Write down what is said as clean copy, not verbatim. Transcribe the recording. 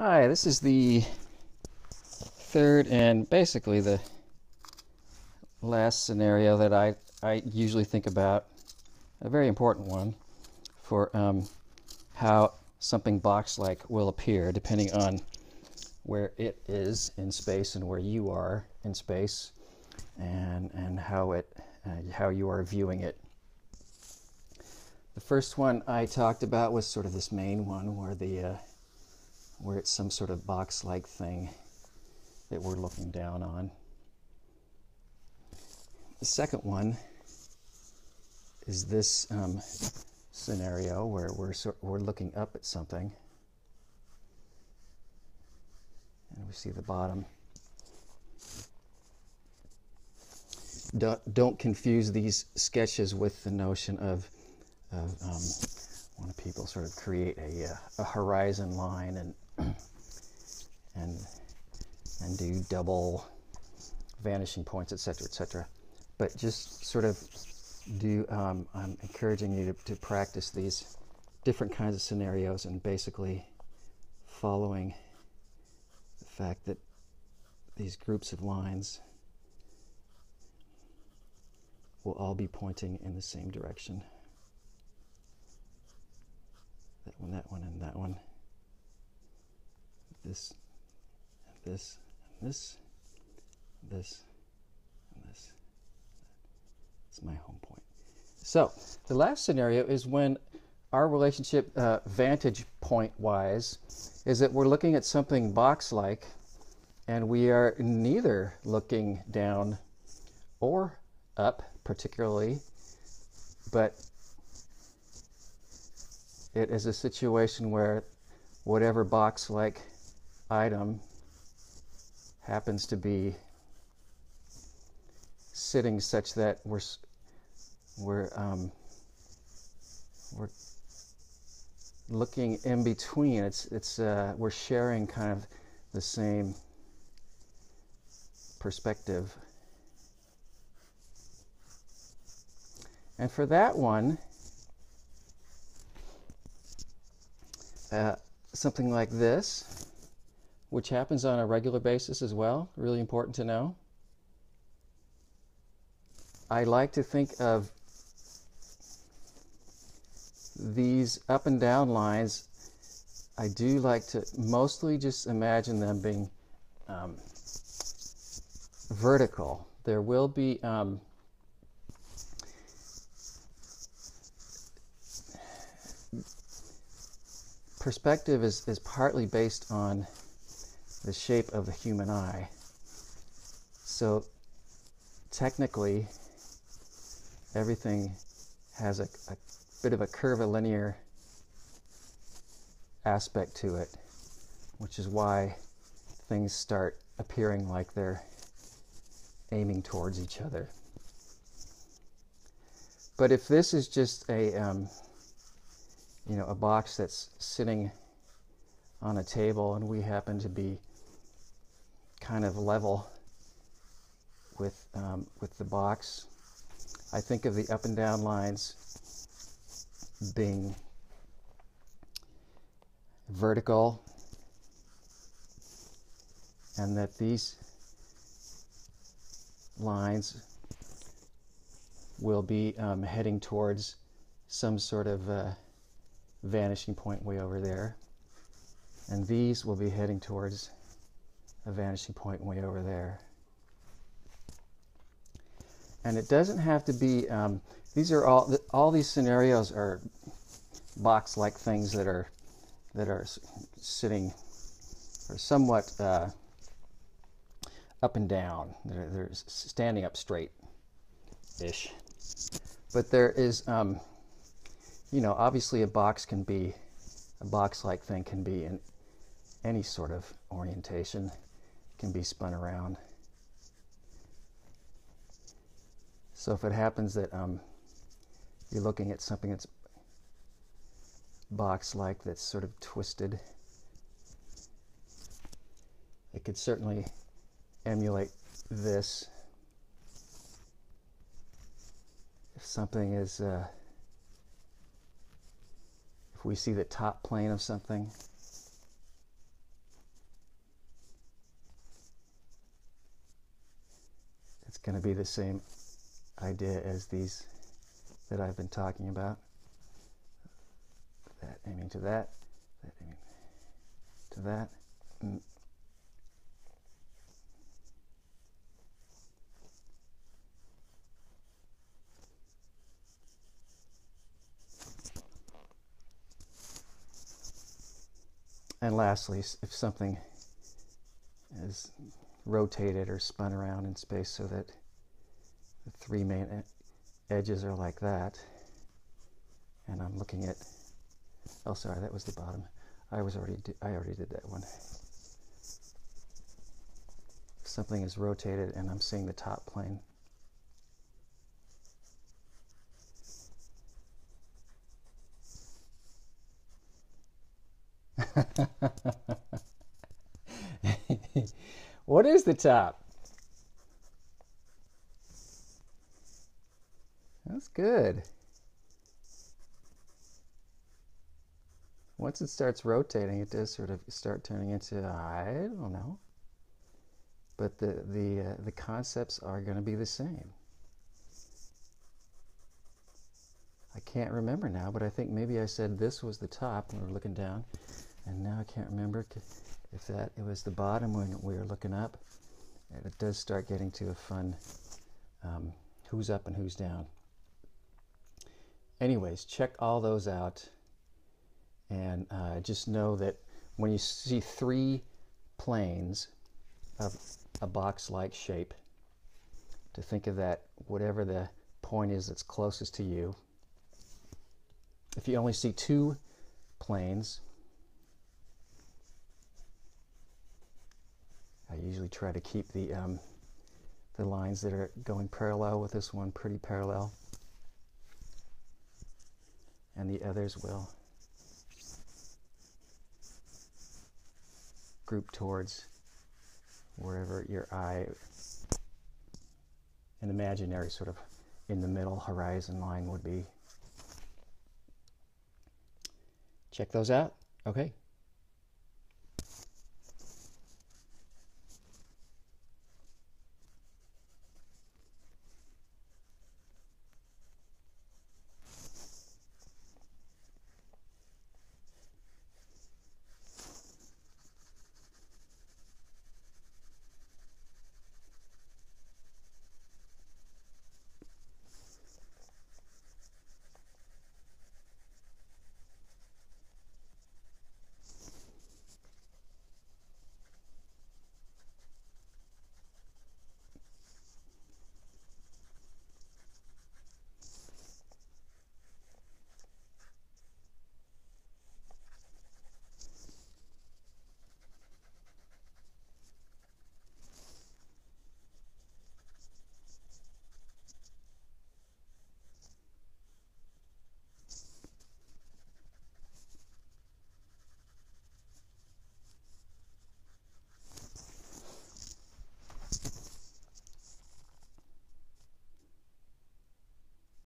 Hi, this is the third and basically the last scenario that I usually think about, a very important one for how something box-like will appear depending on where it is in space and where you are in space, and how you are viewing it. The first one I talked about was sort of this main one where it's some sort of box-like thing that we're looking down on. The second one is this scenario where we're looking up at something and we see the bottom. Don't confuse these sketches with the notion of when people sort of create a horizon line and do double vanishing points, etc., etc. But just sort of I'm encouraging you to practice these different kinds of scenarios and basically following the fact that these groups of lines will all be pointing in the same direction. That one, and that one. This, and this, and this, this, and this. It's my home point. So the last scenario is when our relationship vantage point wise is that we're looking at something box-like and we are neither looking down or up particularly, but it is a situation where whatever box-like item happens to be sitting such that we're looking in between. We're sharing kind of the same perspective. And for that one, something like this, which happens on a regular basis as well, really important to know. I like to think of these up and down lines. I do like to mostly just imagine them being vertical. There will be perspective is partly based on the shape of the human eye. So technically, everything has a bit of a curvilinear aspect to it, which is why things start appearing like they're aiming towards each other. But if this is just a box that's sitting on a table and we happen to be kind of level with the box, I think of the up and down lines being vertical, and that these lines will be heading towards some sort of vanishing point way over there, and these will be heading towards a vanishing point way over there. And it doesn't have to be, these are all these scenarios are box-like things that are sitting or somewhat up and down. They're standing up straight-ish. But there is, obviously a box-like thing can be in any sort of orientation. It can be spun around. So if it happens that you're looking at something that's box-like, that's sort of twisted, it could certainly emulate this. If something is, if we see the top plane of something, going to be the same idea as these that I've been talking about. That aiming to that, that aiming to that. And lastly, if something is rotated or spun around in space so that the three main edges are like that, and I'm looking at, oh sorry, that was the bottom. I already did that one. If something is rotated and I'm seeing the top plane, what is the top? That's good. Once it starts rotating, it does sort of start turning into, I don't know. But the concepts are going to be the same. I can't remember now, but I think maybe I said this was the top when we were looking down, and now I can't remember if that it was the bottom when we were looking up. And it does start getting to a fun who's up and who's down. Anyways, check all those out, and just know that when you see three planes of a box-like shape, to think of that, whatever the point is that's closest to you. If you only see two planes, I usually try to keep the lines that are going parallel with this one pretty parallel, and the others will group towards wherever your eye, an imaginary sort of in the middle horizon line would be. Check those out. Okay.